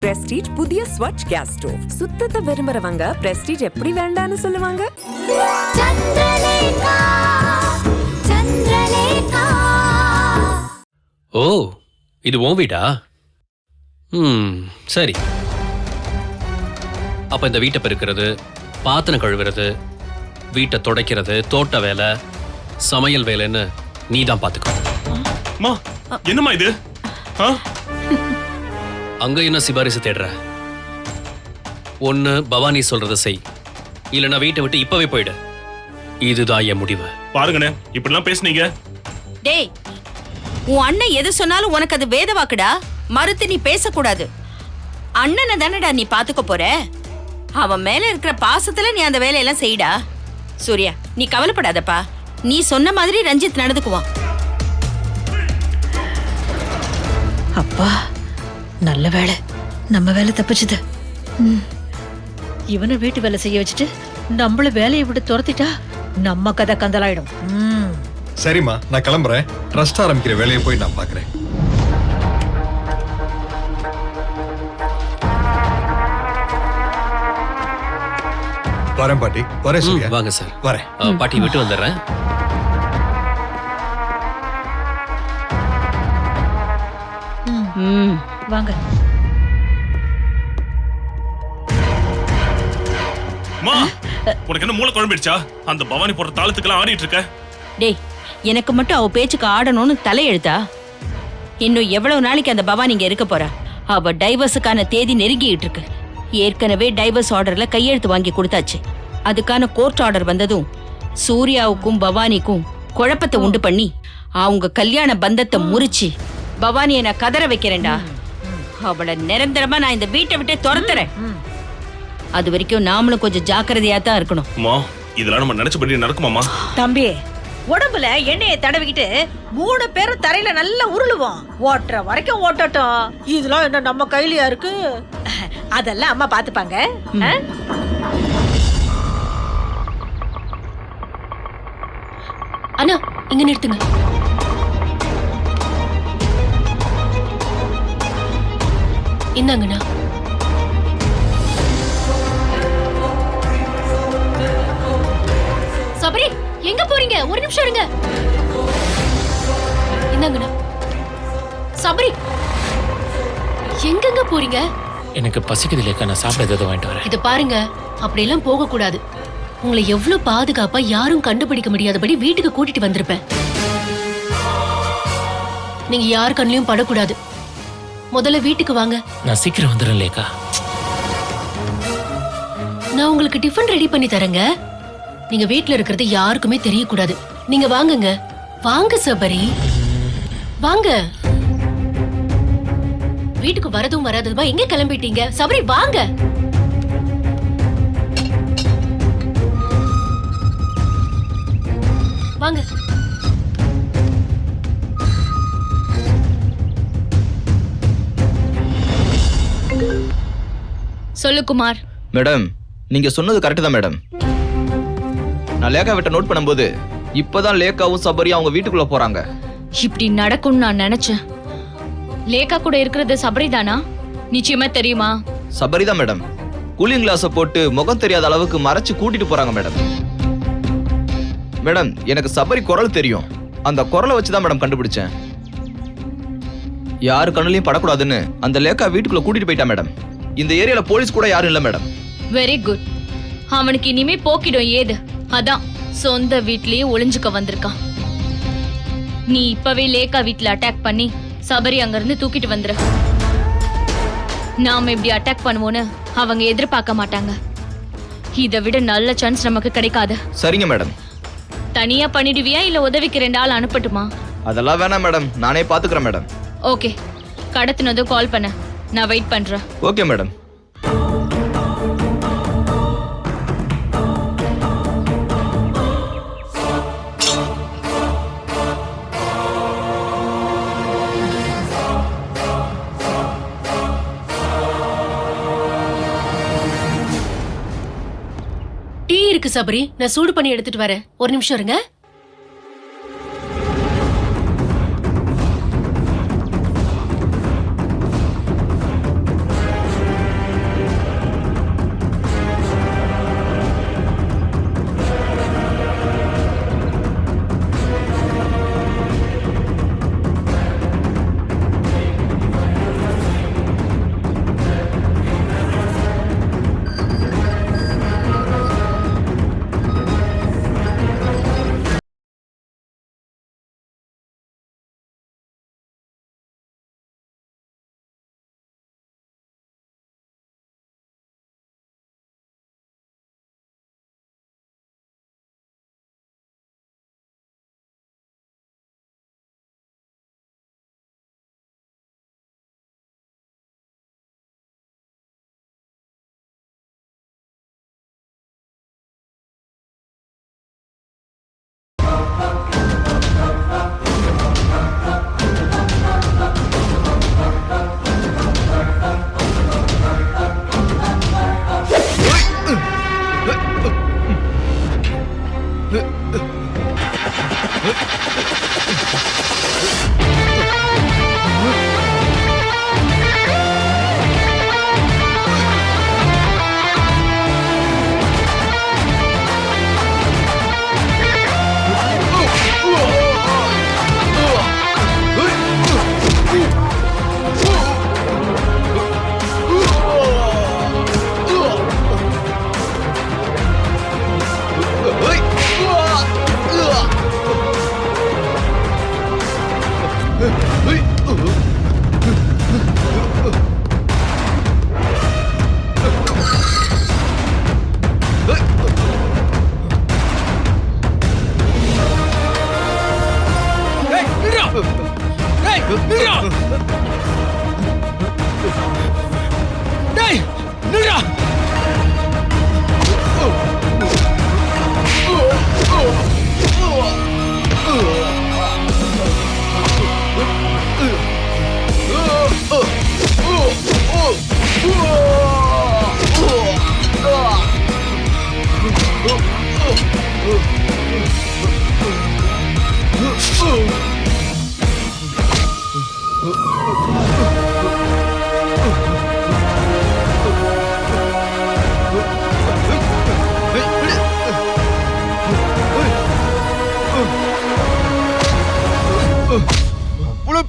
Prestige புதிய ஸ்வட்ச் case stove. சுத்தத்தை விரும்புறவங்க prestige எப்படி வேண்டான்னு சொல்லுவாங்க. சந்திரலேகா, சந்திரலேகா. ஓ, இது உன் வீடா? சரி. அப்ப இந்த வீட்டை பெருக்கிறது, பாத்திரம் கழுவுறது, வீட்டை துடைக்கிறது, தோட்ட வேலை, சமையல் வேலைன்னு நீ தான் பாத்துக்கோ. என்னம்மா இது? அங்க என்ன சிபாரிசு தேடுற? ஒண்ணு பவானி சொல்றத செய், இல்லனா வீட்டை விட்டு இப்பவே போயிடு. இதுதான் என் முடிவு. பாருங்கண்ணே, இப்படிலாம் பேசுனீங்க. டேய், உன் அண்ணன் எது சொன்னாலும் உனக்கு அது வேத வாக்குடா. மறுத்து நீ பேசக்கூடாது. அண்ணனை தானடா நீ பாத்துக்க போற. அவன் மேல இருக்கிற பாசத்துல நீ அந்த வேலையெல்லாம் செய்டா. சூர்யா, நீ கவலைப்படாதப்பா. நீ சொன்ன மாதிரி ரஞ்சித் நடந்துக்குவான். அப்பா, நல்ல வேலை, நம்ம வேலை தப்பிச்சுது. இவனை வீட்டு வேலை செய்ய வச்சுட்டு நம்மள வேலையை விட்டு துரத்திட்டா நம்ம கதை கந்தலாயிடும். சரிம்மா, நான் கிளம்புறேன். ட்ரஸ்ட் ஆரம்பிக்கிற வேலையை போய் நான் பாக்குறேன். வரேன் பாட்டி. வரேன் சூர்யா. வாங்க சார். வரேன் பாட்டி, விட்டு வந்துடுறேன். வாங்க. உனக்கு என்ன மூளை குழம்பிடுச்சா? அந்த பவானி போற தாளத்துக்கெல்லாம் ஆடிட்டு இருக்க. டேய், எனக்கு மட்டும் அவ பேச்சுக்கு ஆடணும்னு தலையெழுத்தா? இன்னும் எவ்வளவு நாளைக்கு அந்த பவானி இங்க இருக்க போறா? அவ டைவர்ஸுக்கான தேதி நெருங்கிட்டு இருக்கு. ஏற்கனவே டைவர்ஸ் ஆர்டர்ல கையெழுத்து வாங்கி கொடுத்தாச்சு. அதுக்கான கோர்ட் ஆர்டர் வந்ததும் சூர்யாவுக்கும் பவானிக்கும் குழப்பத்தை உண்டு பண்ணி அவங்க கல்யாண பந்தத்தை முறிச்சு பவானியை நான் கதற வைக்கிறேன்டா. அவளை நிரந்தரமா நான் இந்த வீட்டை விட்டே துரத்துறேன். அது வரைக்கும் நாமளும் கொஞ்சம் ஜாக்கிரதையா தான் இருக்கணும். இதெல்லாம் நம்ம நினைச்சபடி நடக்குமாமா? தம்பி, உடம்புல எண்ணெயை தடவிக்கிட்டு 3 பேரும் தரையில நல்லா உருளுவோம். ஓட்டுற வரைக்கும் ஓட்டட்டும். இதெல்லாம் என்ன நம்ம கையிலயா இருக்கு? அதெல்லாம் அம்மா பாத்துப்பாங்க. அண்ணா, இங்க நிறுத்துங்க. இந்தாங்கண்ணா. சபரி, எங்க போறீங்க? ஒரு நிமிஷம் இருங்க. இந்தாங்கண்ணா. சபரி, எங்கெங்க போறீங்க? எனக்கு பசிக்குது இல்லையா, நான் சாப்பிட ஏதாவது வாங்கிட்டு வரேன். இத பாருங்க, அப்படியெல்லாம் போக கூடாது. உங்களை எவ்வளவு பாதுகாப்பா யாரும் கண்டுபிடிக்க முடியாதபடி வீட்டுக்கு கூட்டிட்டு வந்திருப்பேன். நீங்க யார் கண்ணிலையும் படக்கூடாது. முதல்ல வீட்டுக்கு வாங்க. நான் சீக்கிரம் வந்துடுறேன் லேக்கா. நான் உங்களுக்கு டிஃபன் ரெடி பண்ணி தரேங்க. நீங்க வீட்ல இருக்கிறது யாருக்குமே தெரியக்கூடாது. நீங்க வாங்குங்க. வாங்க சபரி, வாங்க. வீட்டுக்கு வரதும் வராததுமா எங்க கிளம்பிட்டீங்க? சபரி, வாங்க. வாங்க. சொல்லு குமார். மேடம், நீங்க சொன்னது கரெக்ட் தான் மேடம். நான் லேக்கா விட்ட நோட் பண்ணும்போது இப்பதான் லேக்காவும் சபரியும் அவங்க வீட்டுக்குள்ள போறாங்க. இப்படி நடக்கும்னு நான் நினைச்சேன். லேக்கா கூட இருக்கிறது சபரி தானா? நிச்சயமா தெரியுமா? சபரி தான் மேடம். கூலிங் கிளாஸ போட்டு முகம் தெரியாத அளவுக்கு மறைச்சு கூட்டிட்டு போறாங்க மேடம். மேடம், எனக்கு சபரி குரல் தெரியும். அந்த குரலை வச்சுதான் மேடம் கண்டுபிடிச்சேன். யாரு கண்ணுலயும் படக்கூடாதுன்னு அந்த லேக்கா வீட்டுக்குள்ள கூட்டிட்டு போயிட்டா மேடம். இந்த ஏரியால போலீஸ் கூட யாரும் இல்ல மேடம். Very good. அவனுக்கு இனிமே போக்கிடும் ஏது. அதான் சொந்த வீட்லயே ஒளிஞ்சுக்க வந்திருக்கான். நீ இப்பவே லேக்கா வீட்ல அட்டாக் பண்ணி சபரி அங்க இருந்து தூக்கிட்டு வந்துரு. நாம இப்படி அட்டாக் பண்ணுவோன்னு அவங்க எதிர்பார்க்க மாட்டாங்க. இதை விட நல்ல சான்ஸ் நமக்கு கிடைக்காது. சரிங்க மேடம். தனியா பண்ணிடுவியா இல்ல உதவிக்கு 2 ஆள் அனுப்பட்டுமா? அதெல்லாம் வேணாம் மேடம், நானே பாத்துக்கிறேன் மேடம். ஓகே, கடத்தினதும் கால் பண்ண. நான் வெயிட் பண்றேன். Okay madam. டீ இருக்கு சபரி, நான் சூடு பண்ணி எடுத்துட்டு வரேன். ஒரு நிமிஷம் இருங்க.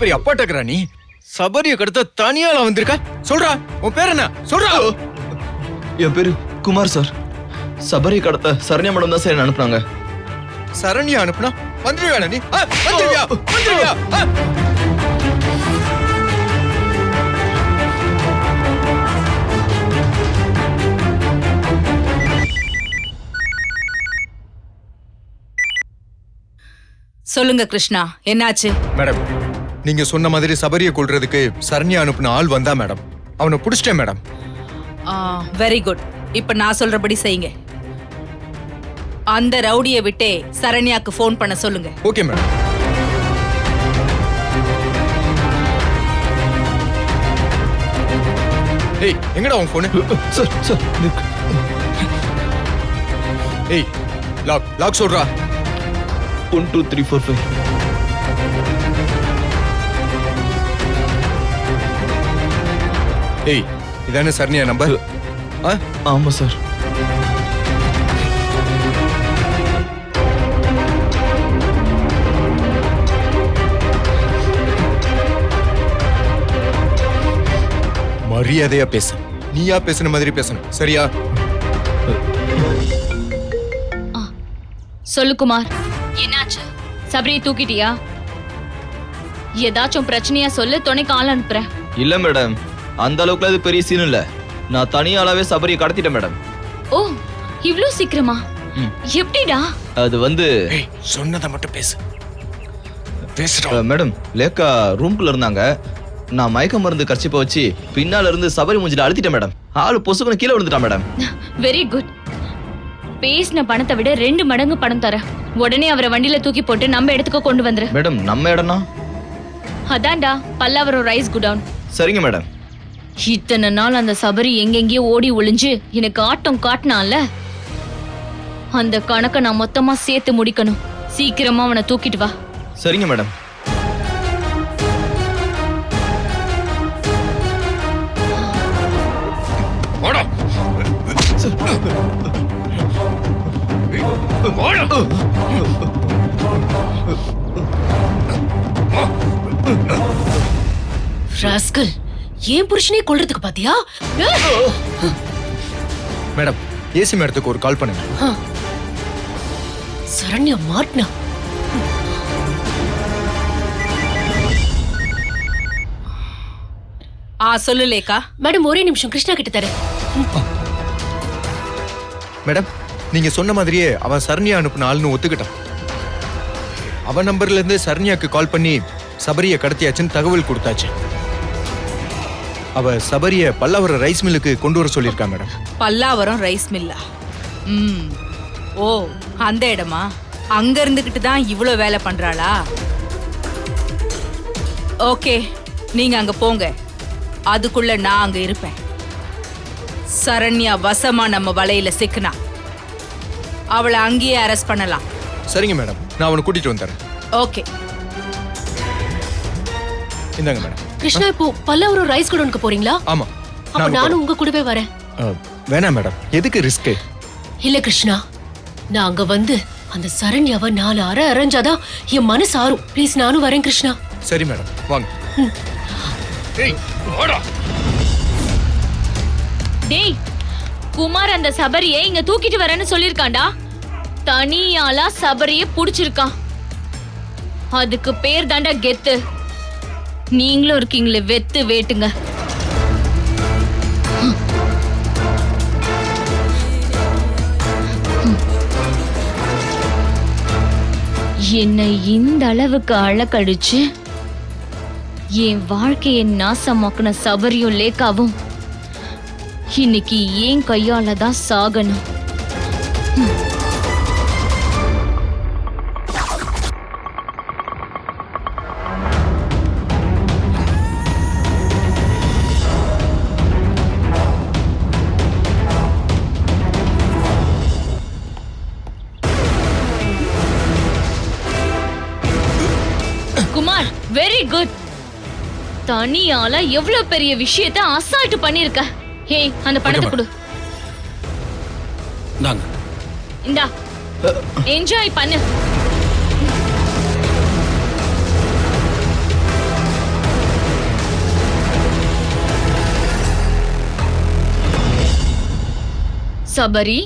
பெரிய அப்பாட்டக்குறா நீ? சபரிய கடத்த தனியால வந்திருக்க? சொல்றா, உன் பேர் என்ன? சொல்றா. என் பேரு குமார் சார். சபரி கடத்த சரண்யா மேடம் தான் சார் அனுப்புனாங்க. சரண்யா அனுப்புனா வந்துருவியா நீ? வந்துருவியா? வந்துருவியா? சொல்லுங்க கிருஷ்ணா, என்னாச்சு? மேடம், நீங்க சொன்ன மாதிரி சபரியை கொல்றதுக்கு சரண்யா அனுப்புன ஆள் வந்தா மேடம். அவனை புடிச்சிட்டேன் மேடம். Very good. இப்ப நான் சொல்றபடி செய்யுங்க. அந்த ரவுடியை விட்டே சரண்யாக்கு ஃபோன் பண்ண சொல்லுங்க. Okay madam. ஏய், எங்கடா உன் போன்? சார் சார் ஏய், லாக் சொல்றா. 1 2 3 4 5. ஏய், இதானே சரண்யா நம்பர்? ஆமா சார். மரியாதையா பேசு. நீயா பேசுன மாதிரி பேசணும், சரியா? சொல்லு குமார், என்னாச்சு? சபரியை தூக்கிட்டியா? ஏதாச்சும் பிரச்சனையா சொல்லு, துணைக்கு ஆள் அனுப்புறேன். இல்ல மேடம், அந்த அளவுக்கு அது பெரிய சீன் இல்ல. நான் தனியாலாவே சபரியை கடத்திட்டேன் மேடம். ஓ, இவ்ளோ சீக்கிரமா? எப்படிடா? அது வந்து சொன்னதை மட்டும் பேசு. மேடம், லேக்கா ரூம்குள்ள இருந்தாங்க. நான் மயக்க மருந்து கர்ச்சிப்பை வச்சு பின்னால இருந்து சபரி மூஞ்சில அழுத்திட்டேன் மேடம். ஆளு பொசுக்குன்னு கீழே விழுந்துட்டான் மேடம். Very good. பேசின பணத்தை விட 2 மடங்கு பணம் தர. உடனே அவரை வண்டியில தூக்கி போட்டு நம்ம இடத்துக்கு கொண்டு வந்துரு. மேடம், நம்ம இடம்னா? அதான்டா, பல்லாவரம் ரைஸ் குடவுன். சரிங்க மேடம். இத்தனை நாள் அந்த சபரி எங்கெங்கயோ ஓடி ஒளிஞ்சு எனக்கு ஆட்டம் காட்டினான்ல, அந்த கணக்கை நான் மொத்தமா சேர்த்து முடிக்கணும். சீக்கிரமா அவனை தூக்கிட்டு வா. சரிங்க மேடம். ராஸ்கல், ஏன் புருஷனே கொல்றதுக்கு பாத்தியா? மேடம், ஏசி மேடத்துக்கு ஒரு கால் பண்ணுங்க. சரண்யா மாட்னா. சொல்லு லேக்கா. மேடம், ஒரே நிமிஷம், கிருஷ்ணா கிட்ட தரேன். மேடம், நீங்க சொன்ன மாதிரியே அவன் சரண்யா அனுப்புன ஆள்னு ஒத்துக்கிட்டான். அவன் நம்பர்ல இருந்து சரண்யாக்கு கால் பண்ணி சபரிய கடத்தியாச்சுன்னு தகவல் கொடுத்தாச்சு. அவ சபரிய பல்லாவரம் ரைஸ் மில்லுக்கு கொண்டு வர சொல்லியிருக்கா மேடம். பல்லாவரம் ரைஸ் மில்லா? ஓ, அந்த இடமா? அங்க இருந்துகிட்டு தான் இவ்ளோ வேலை பண்றாளா? ஓகே, நீங்க அங்க போங்க. அதுக்குள்ள நான் அங்க இருப்பேன். சரண்யா வசமா நம்ம வலையில சிக்கனா அவளை அங்கேயே அரெஸ்ட் பண்ணலாம். சரிங்க மேடம், நான் அவனை கூட்டிட்டு வந்துறேன். ஓகே, இந்தாங்க மேடம். கிருஷ்ணா, இப்போ பல்லாவரம் ரைஸ் குடோனுக்கு போறீங்களா? ஆமா. அப்ப நானும் உங்க கூடவே வரேன். வேணாம் மேடம், எதுக்கு ரிஸ்க்? இல்ல கிருஷ்ணா, நான் அங்க வந்து அந்த சரண்யாவை 4 அரை அரைஞ்சாதான் என் மனசு ஆறும். ப்ளீஸ், நானும் வரேன் கிருஷ்ணா. சரி மேடம், வாங்க. டேய், குமார் அந்த சபரியை இங்க தூக்கிட்டு வரேன்னு சொல்லிருக்காண்டா. தனியாளா சபரியை புடிச்சிருக்கான். அதுக்கு பேர் தாண்டா கெத்து. நீங்களும் இருக்கீங்களே வெத்து வேட்டுங்க. என்னை இந்த அளவுக்கு அழக்கடிச்சு என் வாழ்க்கையை நாசமாக்குன சபரியும் லேக்காவும் இன்னைக்கு ஏன் கையால தான் சாகணும். Kumar, very good. தனியால எவ்வளவு பெரிய விஷயத்தை அசால்ட் பண்ணிருக்க. ஏய், அந்த பணத்தை கொடு. நாங்க இந்தா, என்ஜாய் பண்ணு. சபரி,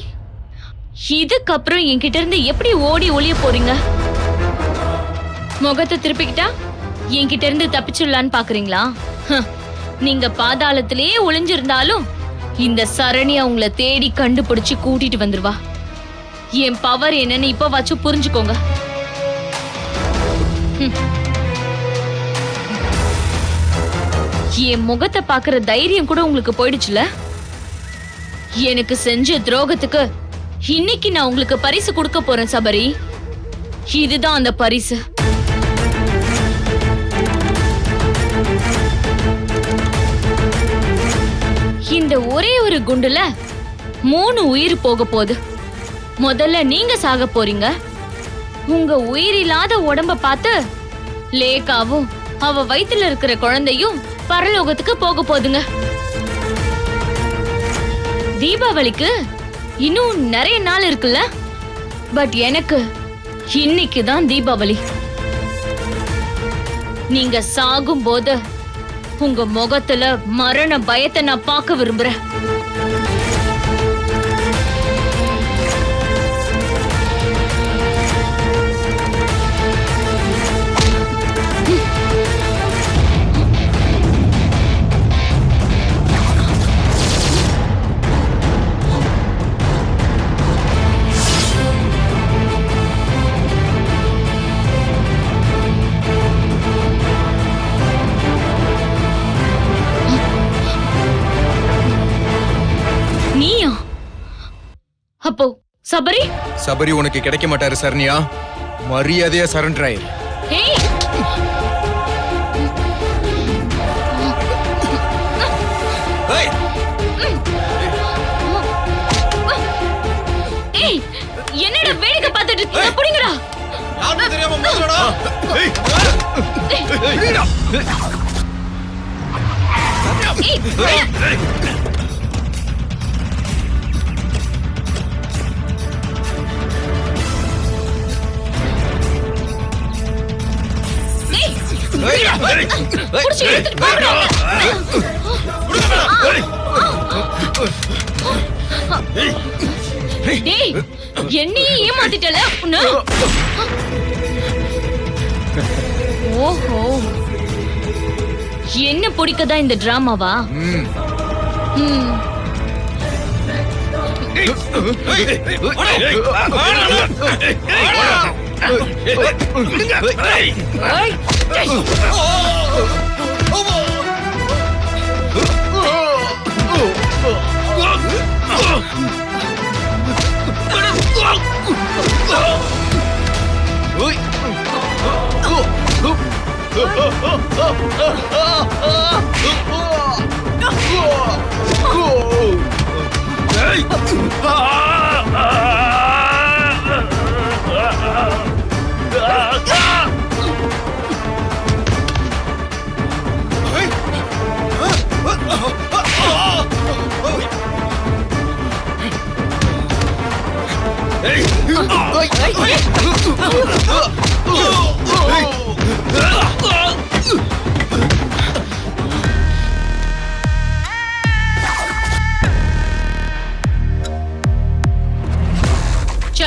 இதுக்கப்புறம் என்கிட்ட இருந்து எப்படி ஓடி ஒளிய போறீங்க? முகத்தை திருப்பிக்கிட்டா என்கிட்ட இருந்து தப்பிச்சிடலான்னு பாக்குறீங்களா? நீங்க பாதாளத்திலேயே ஒளிஞ்சிருந்தாலும் இந்த சரணியா உங்களை தேடி கண்டுபிடிச்சு கூட்டிட்டு வந்துருவா. என் பவர் என்னன்னு இப்ப வச்சு புரிஞ்சுக்கோங்க. என் முகத்தை பாக்குற தைரியம் கூட உங்களுக்கு போயிடுச்சுல? எனக்கு செஞ்ச துரோகத்துக்கு இன்னைக்கு நான் உங்களுக்கு பரிசு கொடுக்க போறேன் சபரி. இதுதான் அந்த பரிசு. இந்த ஒரே ஒரு குண்டுல 3 உயிர் போக போகுது. முதல்ல நீங்க சாக போறீங்க. உங்க உயிரில்லாத உடம்ப பார்த்து லேகாவும் அவ வயித்துல இருக்கிற குழந்தையும் பரலோகத்துக்கு போக போகுதுங்க. தீபாவளிக்கு இன்னும் நிறைய நாள் இருக்குல்ல? பட் எனக்கு இன்னைக்கு தான் தீபாவளி. நீங்க சாகும் போது உங்க முகத்துல மரண பயத்தை நான் பார்க்க விரும்புறேன். நீயா? அப்போ சபரி? சபரி உனக்கு கிடைக்க மாட்டாரு சரண்யா. மரியாதையா சரண்டர் ஆயிரு. ஏய்! ஏய், என்னடா வேடிக்கை பார்த்துட்டு இருக்கீங்க? புடிங்கடா. யாருக்கும் தெரியாம மோதுறடா. ஏய்! புடிச்சு எடுத்துட்டு போங்கடா. டேய், என்னையே ஏமாத்திட்டல உன்ன. ஓஹோ, என்ன பிடிக்கதா இந்த டிராமாவா?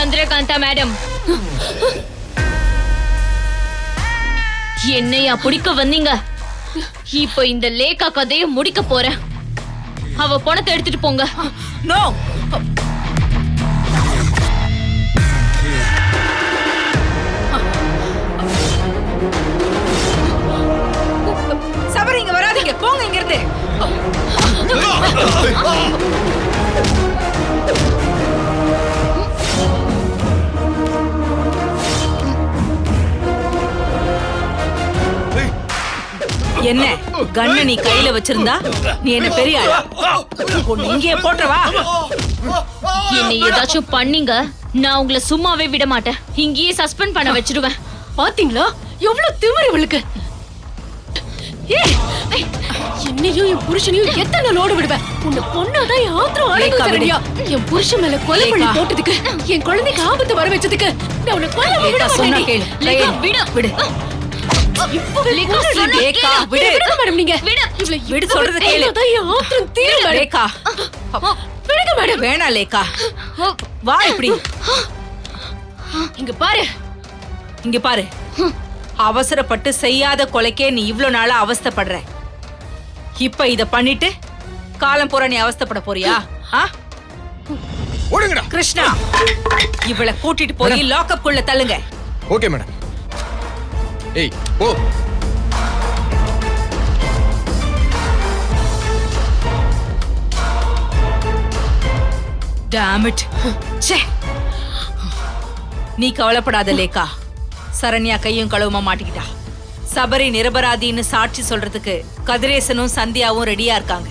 சந்திரகாந்தா மேடம், என்னையா பிடிக்க வந்தீங்க? இப்போ இந்த லேகா கதையை முடிக்க போறேன். அவ பணத்தை எடுத்துட்டு போங்க. நோ, சபரி இங்க வராதீங்க, போங்க இங்க இருந்து. என்ன கண்ண நீ கையில வச்சிருந்தா நீ என்ன பெரிய ஆளா? உன்னை இங்கே போட்டுறவா? என்னை ஏதாச்சும் பண்ணீங்க, நான் உங்களை சும்மாவே விட மாட்டேன். இங்கேயே சஸ்பெண்ட் பண்ண வச்சிடுவேன். பாத்தீங்களா எவ்வளவு திமிரு இவளுக்கு? ஏய், என்னையும் என் புருஷனையும் எத்தனை லோடு விடுவேன்? உன்னை பொண்ணாதான் என் ஆத்திரம் அடங்கும் சரண்யா. என் புருஷன் மேல கொலை பண்ணி போட்டதுக்கு, என் குழந்தைக்கு ஆபத்து வர வச்சதுக்கு நான் உன்னை கொல்ல விட மாட்டேன். லேகா, விடு. விடு. இப்பவே லேகா, லேகா, விடு. விடு மேடம், நீங்க விடு. இவளை விடு சொல்றது கேளு. அதான் என் ஆத்திரம் தீரும் மேடம். லேகா, விடு. விடுங்க மேடம். வேணாம் லேக்கா, வா இப்படி. இங்க பாரு, இங்க பாரு. அவசரப்பட்டு செய்யாத கொலைக்கே நீ இவ்ளோ நாளா அவஸ்தைப்படுற. இப்ப இத பண்ணிட்டு காலம் பூரா நீ அவஸ்தைப்பட போறியா? ஓடுங்கடா. கிருஷ்ணா, இவளை கூட்டிட்டு போய் லாக்அப் குள்ள தள்ளுங்க. Okay madam. ஏய் போ. Damn it. ச்சே. நீ கவலைப்படாத லேக்கா. சரண்யா கையும் களவுமா மாட்டிக்கிட்டா. சபரி நிரபராதின்னு சாட்சி சொல்றதுக்கு கதிரேசனும் சந்தியாவும் ரெடியா இருக்காங்க.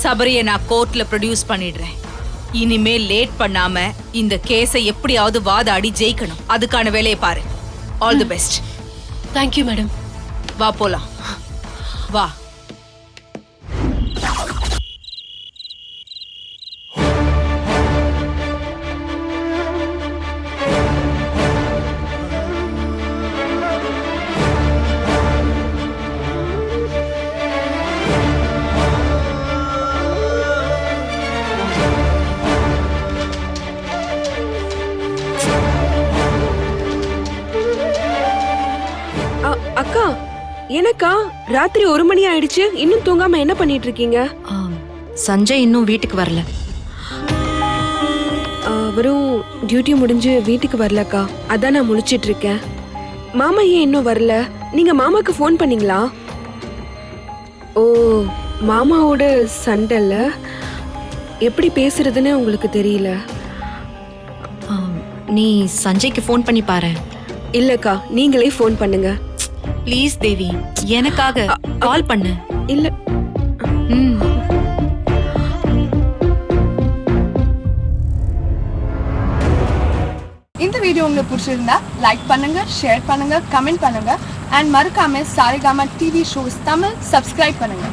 சபரியை நான் கோர்ட்ல ப்ரொடியூஸ் பண்ணிடுறேன். இனிமே லேட் பண்ணாம இந்த கேஸை எப்படியாவது வாதாடி ஜெயிக்கணும். அதுக்கான வேலையை பாரு. All the best. Thank you madam. வா போலாம். வா. அக்கா, எனக்கா ராத்திரி 1 மணி ஆயிடுச்சு, இன்னும் தூங்காம என்ன பண்ணிட்டு இருக்கீங்க? சஞ்சய் இன்னும் வீட்டுக்கு வரல. அவரும் டியூட்டி முடிஞ்சு வீட்டுக்கு வரலக்கா, அதான் நான் முழிச்சிட்டு இருக்கேன். மாமா ஏன் இன்னும் வரல? நீங்க மாமாக்கு ஃபோன் பண்ணீங்களா? ஓ, மாமாவோட சண்டைல எப்படி பேசுறதுன்னு உங்களுக்கு தெரியல. நீ சஞ்சய்க்கு ஃபோன் பண்ணி பாரு. இல்லக்கா, நீங்களே ஃபோன் பண்ணுங்க ப்ளீஸ் தேவி, எனக்காக கால் பண்ணு. இல்ல. இந்த வீடியோ உங்களுக்கு பிடிச்சிருந்தா லைக் பண்ணுங்க, ஷேர் பண்ணுங்க, கமெண்ட் பண்ணுங்க அண்ட் மறக்காம Saregama TV shows Tamil subscribe பண்ணுங்க.